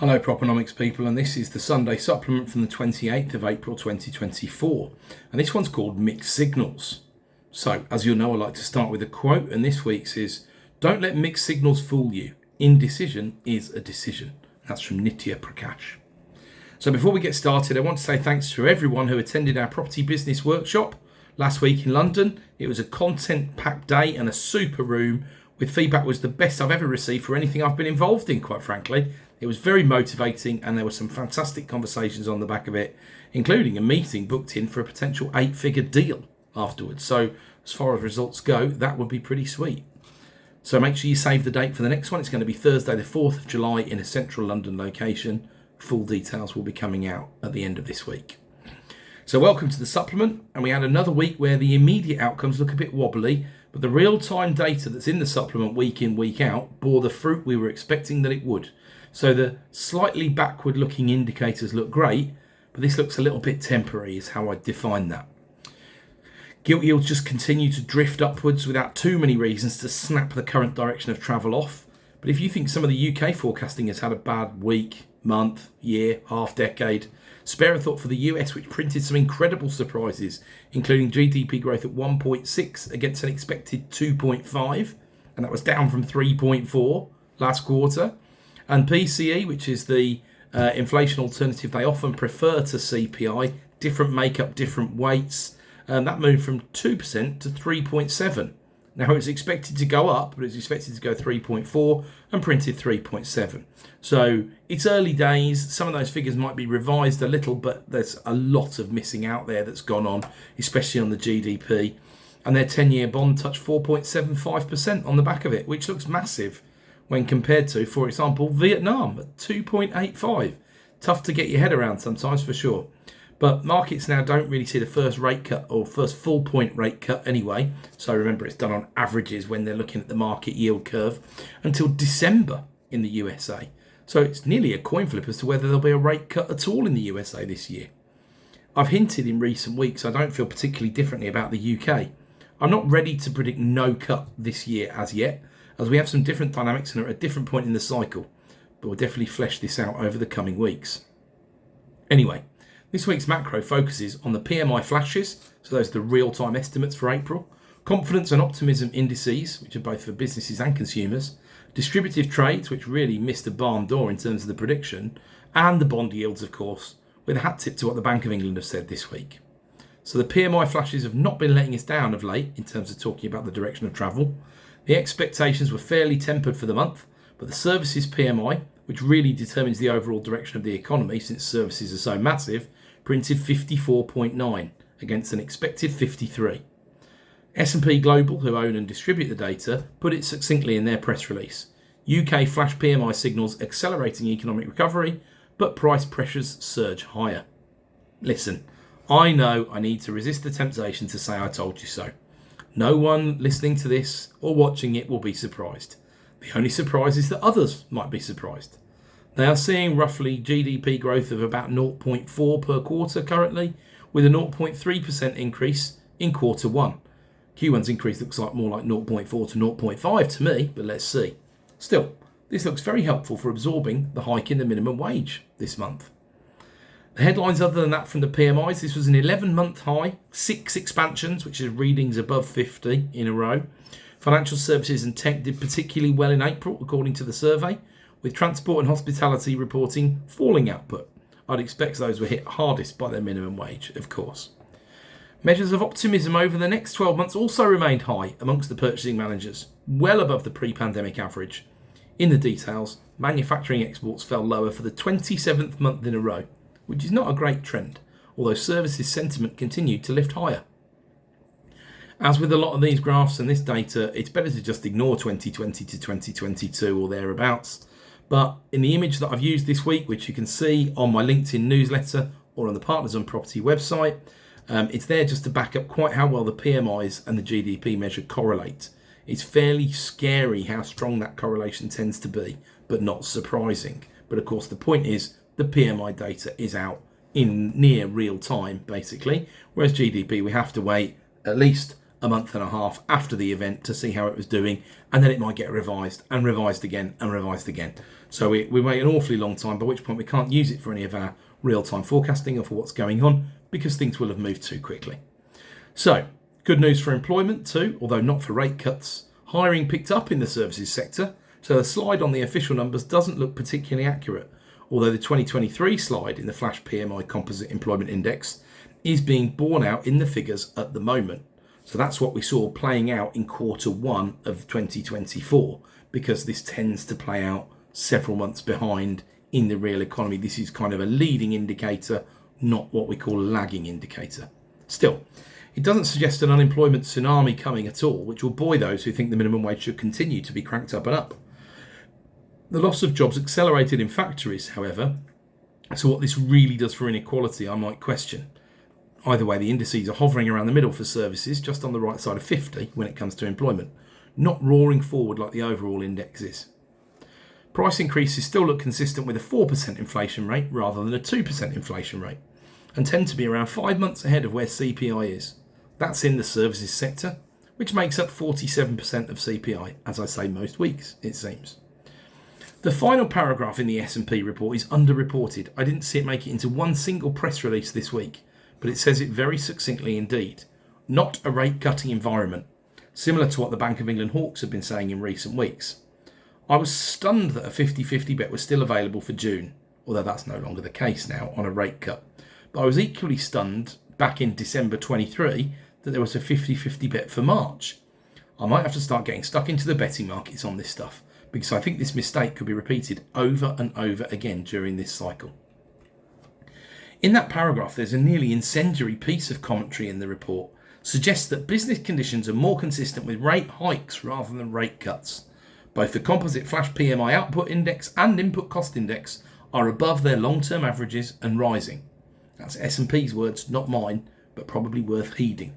Hello Proponomics people, and this is the Sunday supplement from the 28th of April 2024, and this one's called Mixed Signals. So, as you'll know, I like to start with a quote, and this week's is, "Don't let mixed signals fool you. Indecision is a decision." That's from Nitya Prakash. So before we get started, I want to say thanks to everyone who attended our property business workshop last week in London. It was a content-packed day and a super room, with feedback was the best I've ever received for anything I've been involved in, quite frankly. It was very motivating, and there were some fantastic conversations on the back of it, including a meeting booked in for a potential 8-figure deal afterwards. So as far as results go, that would be pretty sweet. So make sure you save the date for the next one. It's going to be Thursday the 4th of July in a central London location. Full details will be coming out at the end of this week. So welcome to the supplement, and we had another week where the immediate outcomes look a bit wobbly, but the real-time data that's in the supplement week in, week out bore the fruit we were expecting that it would. So the slightly backward-looking indicators look great, but this looks a little bit temporary is how I define that. Gilt yields just continue to drift upwards without too many reasons to snap the current direction of travel off. But if you think some of the UK forecasting has had a bad week, month, year, half decade, spare a thought for the US, which printed some incredible surprises, including GDP growth at 1.6 against an expected 2.5, and that was down from 3.4 last quarter. And PCE, which is the inflation alternative they often prefer to CPI, different makeup, different weights, and that moved from 2% to 3.7. Now it's expected to go up, but it's expected to go 3.4 and printed 3.7. So it's early days. Some of those figures might be revised a little, but there's a lot of missing out there that's gone on, especially on the GDP. And their 10-year bond touched 4.75% on the back of it, which looks massive when compared to, for example, Vietnam at 2.85. Tough to get your head around sometimes, for sure. But markets now don't really see the first rate cut, or first full point rate cut anyway. So remember, it's done on averages when they're looking at the market yield curve, until December in the USA. So it's nearly a coin flip as to whether there'll be a rate cut at all in the USA this year. I've hinted in recent weeks I don't feel particularly differently about the UK. I'm not ready to predict no cut this year as yet, as we have some different dynamics and are at a different point in the cycle. But we'll definitely flesh this out over the coming weeks. Anyway, this week's macro focuses on the PMI flashes, so those are the real-time estimates for April, confidence and optimism indices, which are both for businesses and consumers, distributive trades, which really missed a barn door in terms of the prediction, and the bond yields, of course, with a hat tip to what the Bank of England have said this week. So the PMI flashes have not been letting us down of late in terms of talking about the direction of travel. The expectations were fairly tempered for the month, but the services PMI, which really determines the overall direction of the economy since services are so massive, printed 54.9 against an expected 53. S&P Global, who own and distribute the data, put it succinctly in their press release. UK flash PMI signals accelerating economic recovery, but price pressures surge higher. Listen, I know I need to resist the temptation to say I told you so. No one listening to this or watching it will be surprised. The only surprise is that others might be surprised. They are seeing roughly GDP growth of about 0.4 per quarter currently, with a 0.3% increase in quarter one. Q1's increase looks like more like 0.4 to 0.5 to me, but let's see. Still, this looks very helpful for absorbing the hike in the minimum wage this month. The headlines other than that from the PMIs, this was an 11-month high, 6 expansions, which is readings above 50 in a row. Financial services and tech did particularly well in April, according to the survey, with transport and hospitality reporting falling output. I'd expect those were hit hardest by their minimum wage, of course. Measures of optimism over the next 12 months also remained high amongst the purchasing managers, well above the pre-pandemic average. In the details, manufacturing exports fell lower for the 27th month in a row, which is not a great trend, although services sentiment continued to lift higher. As with a lot of these graphs and this data, it's better to just ignore 2020 to 2022 or thereabouts. But in the image that I've used this week, which you can see on my LinkedIn newsletter or on the Partners on Property website, it's there just to back up quite how well the PMIs and the GDP measure correlate. It's fairly scary how strong that correlation tends to be, but not surprising. But of course, the point is the PMI data is out in near real time, basically, whereas GDP, we have to wait at least a month and a half after the event to see how it was doing, and then it might get revised and revised again and revised again. So we wait an awfully long time, by which point we can't use it for any of our real-time forecasting or for what's going on because things will have moved too quickly. So, good news for employment too, although not for rate cuts. Hiring picked up in the services sector, so the slide on the official numbers doesn't look particularly accurate, although the 2023 slide in the Flash PMI Composite Employment Index is being borne out in the figures at the moment. So that's what we saw playing out in Q1 of 2024, because this tends to play out several months behind in the real economy. This is kind of a leading indicator, not what we call a lagging indicator. Still, it doesn't suggest an unemployment tsunami coming at all, which will buoy those who think the minimum wage should continue to be cranked up and up. The loss of jobs accelerated in factories, however, so what this really does for inequality, I might question. Either way, the indices are hovering around the middle for services, just on the right side of 50 when it comes to employment, not roaring forward like the overall index is. Price increases still look consistent with a 4% inflation rate rather than a 2% inflation rate, and tend to be around 5 months ahead of where CPI is. That's in the services sector, which makes up 47% of CPI, as I say most weeks, it seems. The final paragraph in the S&P report is underreported. I didn't see it make it into one single press release this week, but it says it very succinctly indeed. Not a rate-cutting environment, similar to what the Bank of England hawks have been saying in recent weeks. I was stunned that a 50-50 bet was still available for June, although that's no longer the case now on a rate cut. But I was equally stunned back in December 23 that there was a 50-50 bet for March. I might have to start getting stuck into the betting markets on this stuff, because I think this mistake could be repeated over and over again during this cycle. In that paragraph, there's a nearly incendiary piece of commentary in the report, suggests that business conditions are more consistent with rate hikes rather than rate cuts. Both the composite Flash PMI output index and input cost index are above their long-term averages and rising. That's S&P's words, not mine, but probably worth heeding.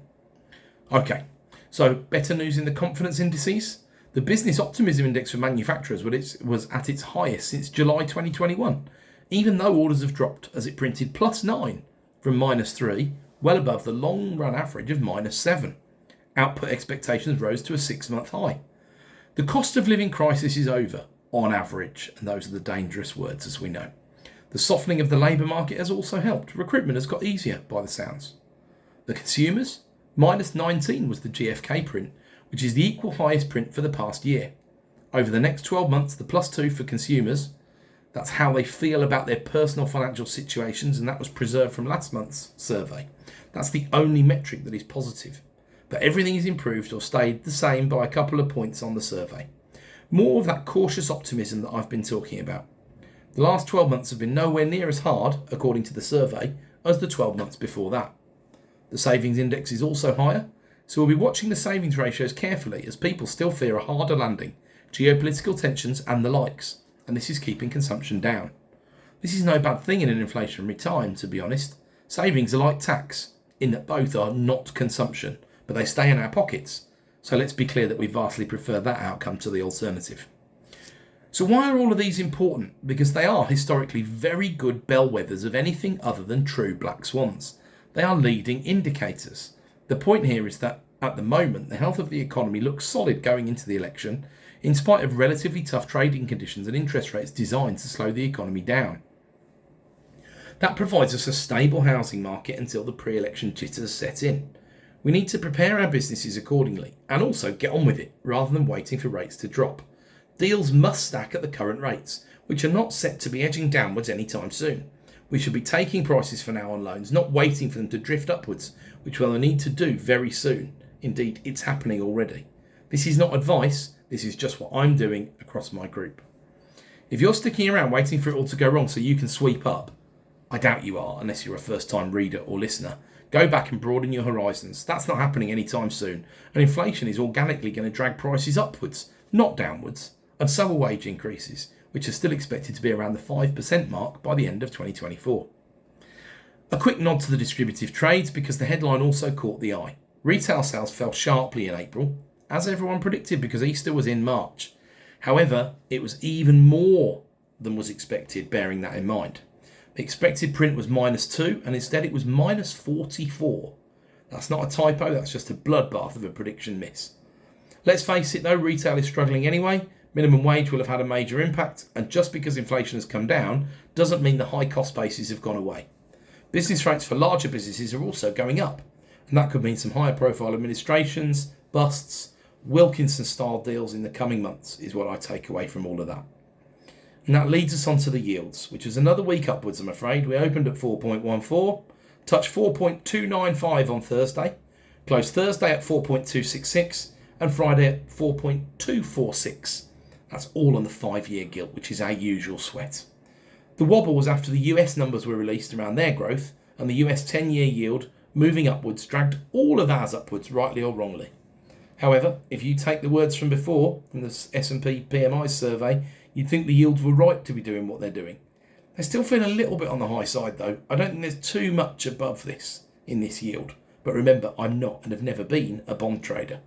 Okay, so better news in the confidence indices. The business optimism index for manufacturers was at its highest since July 2021, even though orders have dropped as it printed +9 from -3, well above the long-run average of -7. Output expectations rose to a 6-month high. The cost of living crisis is over, on average, and those are the dangerous words, as we know. The softening of the labour market has also helped. Recruitment has got easier, by the sounds. The consumers? -19 was the GfK print, which is the equal highest print for the past year. Over the next 12 months, the +2 for consumers, that's how they feel about their personal financial situations, and that was preserved from last month's survey. That's the only metric that is positive. But everything is improved or stayed the same by a couple of points on the survey. More of that cautious optimism that I've been talking about. The last 12 months have been nowhere near as hard, according to the survey, as the 12 months before that. The savings index is also higher, so we'll be watching the savings ratios carefully as people still fear a harder landing, geopolitical tensions and the likes, and this is keeping consumption down. This is no bad thing in an inflationary time, to be honest. Savings are like tax, in that both are not consumption, but they stay in our pockets. So let's be clear that we vastly prefer that outcome to the alternative. So why are all of these important? Because they are historically very good bellwethers of anything other than true black swans. They are leading indicators. The point here is that at the moment, the health of the economy looks solid going into the election, in spite of relatively tough trading conditions and interest rates designed to slow the economy down. That provides us a stable housing market until the pre-election jitters set in. We need to prepare our businesses accordingly and also get on with it rather than waiting for rates to drop. Deals must stack at the current rates, which are not set to be edging downwards anytime soon. We should be taking prices for now on loans, not waiting for them to drift upwards, which we'll need to do very soon. Indeed, it's happening already. This is not advice, this is just what I'm doing across my group. If you're sticking around waiting for it all to go wrong so you can sweep up, I doubt you are unless you're a first-time reader or listener. Go back and broaden your horizons. That's not happening anytime soon, and inflation is organically going to drag prices upwards, not downwards, and so are wage increases, which are still expected to be around the 5% mark by the end of 2024. A quick nod to the distributive trades because the headline also caught the eye. Retail sales fell sharply in April, as everyone predicted because Easter was in March. However, it was even more than was expected, bearing that in mind. The expected print was -2 and instead it was -44. That's not a typo, that's just a bloodbath of a prediction miss. Let's face it though, retail is struggling anyway. Minimum wage will have had a major impact, and just because inflation has come down doesn't mean the high cost bases have gone away. Business rates for larger businesses are also going up, and that could mean some higher profile administrations, busts, Wilkinson style deals in the coming months is what I take away from all of that. And that leads us on to the yields, which is another week upwards, I'm afraid. We opened at 4.14, touched 4.295 on Thursday, closed Thursday at 4.266, and Friday at 4.246. That's all on the 5-year gilt, which is our usual sweat. The wobble was after the US numbers were released around their growth, and the US 10-year yield moving upwards dragged all of ours upwards, rightly or wrongly. However, if you take the words from before, from the S&P PMI survey, you'd think the yields were right to be doing what they're doing. They still feel a little bit on the high side though. I don't think there's too much above this in this yield. But remember, I'm not and have never been a bond trader.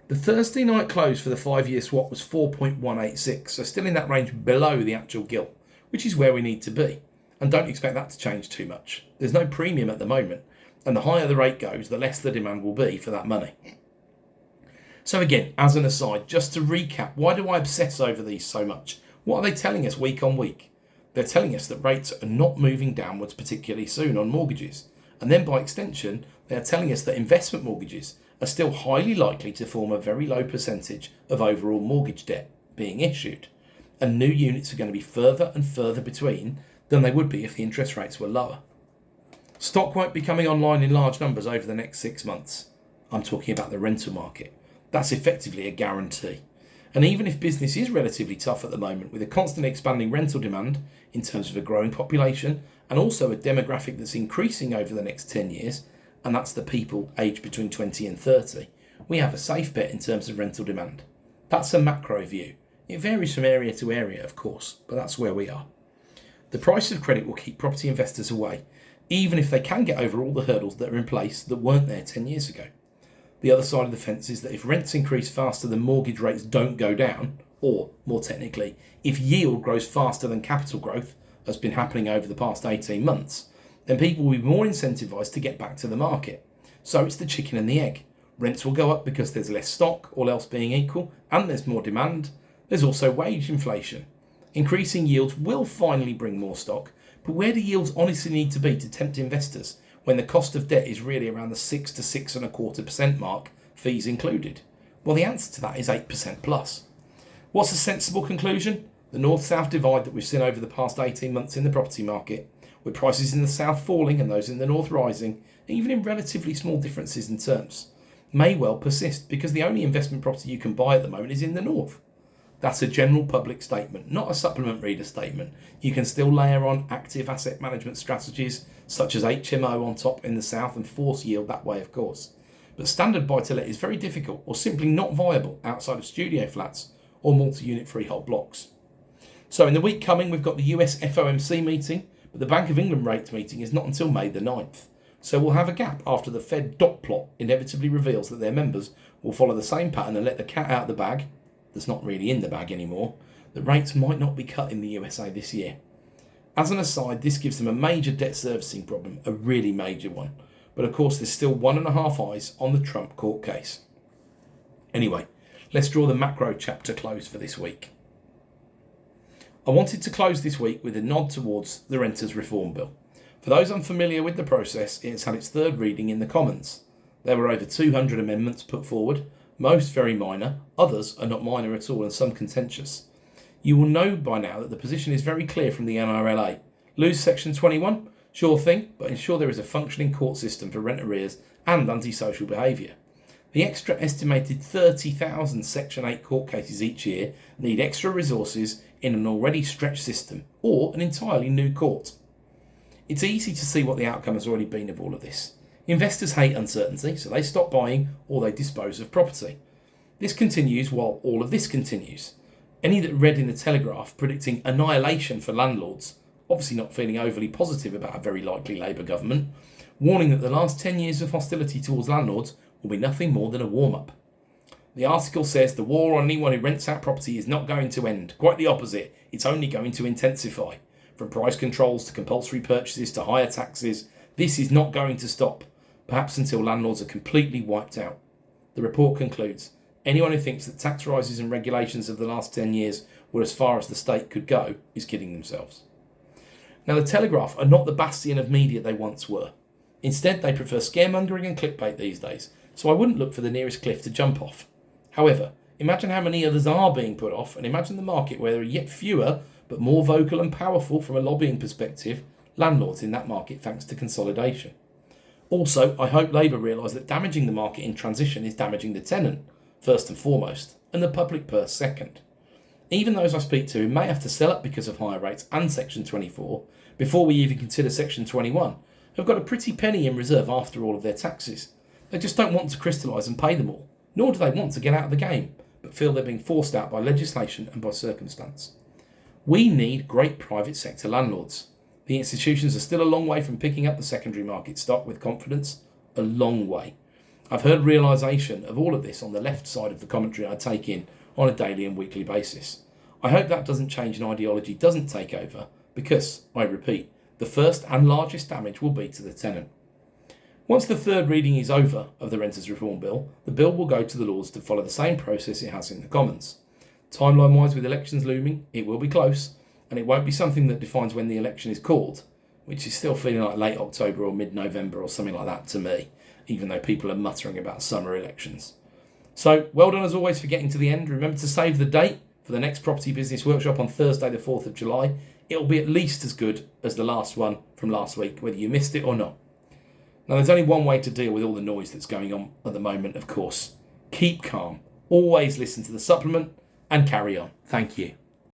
The Thursday night close for the 5-year swap was 4.186, so still in that range below the actual gilt, which is where we need to be. And don't expect that to change too much. There's no premium at the moment, and the higher the rate goes, the less the demand will be for that money. So again, as an aside, just to recap, why do I obsess over these so much? What are they telling us week on week? They're telling us that rates are not moving downwards particularly soon on mortgages. And then by extension, they're telling us that investment mortgages are still highly likely to form a very low percentage of overall mortgage debt being issued. And new units are going to be further and further between than they would be if the interest rates were lower. Stock won't be coming online in large numbers over the next 6 months. I'm talking about the rental market. That's effectively a guarantee. And even if business is relatively tough at the moment, with a constantly expanding rental demand in terms of a growing population and also a demographic that's increasing over the next 10 years, and that's the people aged between 20 and 30, we have a safe bet in terms of rental demand. That's a macro view. It varies from area to area, of course, but that's where we are. The price of credit will keep property investors away, even if they can get over all the hurdles that are in place that weren't there 10 years ago. The other side of the fence is that if rents increase faster than mortgage rates don't go down, or more technically, if yield grows faster than capital growth, has been happening over the past 18 months, then people will be more incentivised to get back to the market. So it's the chicken and the egg. Rents will go up because there's less stock, all else being equal, and there's more demand. There's also wage inflation. Increasing yields will finally bring more stock, but where do yields honestly need to be to tempt investors when the cost of debt is really around the 6 to 6.25% mark, fees included? Well, the answer to that is 8% plus. What's a sensible conclusion? The north-south divide that we've seen over the past 18 months in the property market, with prices in the south falling and those in the north rising, even in relatively small differences in terms, may well persist because the only investment property you can buy at the moment is in the north. That's a general public statement, not a supplement reader statement. You can still layer on active asset management strategies such as HMO on top in the south and force yield that way, of course. But standard buy-to-let is very difficult or simply not viable outside of studio flats or multi-unit freehold blocks. So in the week coming, we've got the US FOMC meeting, but the Bank of England rates meeting is not until May the 9th. So we'll have a gap after the Fed dot plot inevitably reveals that their members will follow the same pattern and let the cat out of the bag, that's not really in the bag anymore, that rates might not be cut in the USA this year. As an aside, this gives them a major debt servicing problem, a really major one. But of course, there's still 1.5 eyes on the Trump court case. Anyway, let's draw the macro chapter close for this week. I wanted to close this week with a nod towards the Renters Reform Bill. For those unfamiliar with the process, it has had its third reading in the Commons. There were over 200 amendments put forward, most very minor, others are not minor at all and some contentious. You will know by now that the position is very clear from the NRLA. Lose Section 21? Sure thing, but ensure there is a functioning court system for rent arrears and antisocial behaviour. The extra estimated 30,000 Section 8 court cases each year need extra resources in an already stretched system or an entirely new court. It's easy to see what the outcome has already been of all of this. Investors hate uncertainty, so they stop buying or they dispose of property. This continues while all of this continues. Any that read in the Telegraph predicting annihilation for landlords, obviously not feeling overly positive about a very likely Labour government, warning that the last 10 years of hostility towards landlords will be nothing more than a warm-up. The article says the war on anyone who rents out property is not going to end. Quite the opposite, it's only going to intensify. From price controls to compulsory purchases to higher taxes, this is not going to stop. perhaps until landlords are completely wiped out. The report concludes, anyone who thinks that tax rises and regulations of the last 10 years were as far as the state could go is kidding themselves. Now, the Telegraph are not the bastion of media they once were. Instead, they prefer scaremongering and clickbait these days, so I wouldn't look for the nearest cliff to jump off. However, imagine how many others are being put off, and imagine the market where there are yet fewer, but more vocal and powerful from a lobbying perspective, landlords in that market thanks to consolidation. Also, I hope Labour realise that damaging the market in transition is damaging the tenant, first and foremost, and the public purse second. Even those I speak to who may have to sell up because of higher rates and Section 24, before we even consider Section 21, have got a pretty penny in reserve after all of their taxes. They just don't want to crystallise and pay them all, nor do they want to get out of the game, but feel they're being forced out by legislation and by circumstance. We need great private sector landlords. The institutions are still a long way from picking up the secondary market stock with confidence, a long way. I've heard realisation of all of this on the left side of the commentary I take in on a daily and weekly basis. I hope that doesn't change and ideology doesn't take over, because, I repeat, the first and largest damage will be to the tenant. Once the third reading is over of the Renters Reform Bill, the bill will go to the Lords to follow the same process it has in the Commons. Timeline-wise, with elections looming, it will be close, and it won't be something that defines when the election is called, which is still feeling like late October or mid-November or something like that to me, even though people are muttering about summer elections. So, well done as always for getting to the end. Remember to save the date for the next Property Business Workshop on Thursday the 4th of July. It'll be at least as good as the last one from last week, whether you missed it or not. Now, there's only one way to deal with all the noise that's going on at the moment, of course. Keep calm. Always listen to the supplement and carry on. Thank you.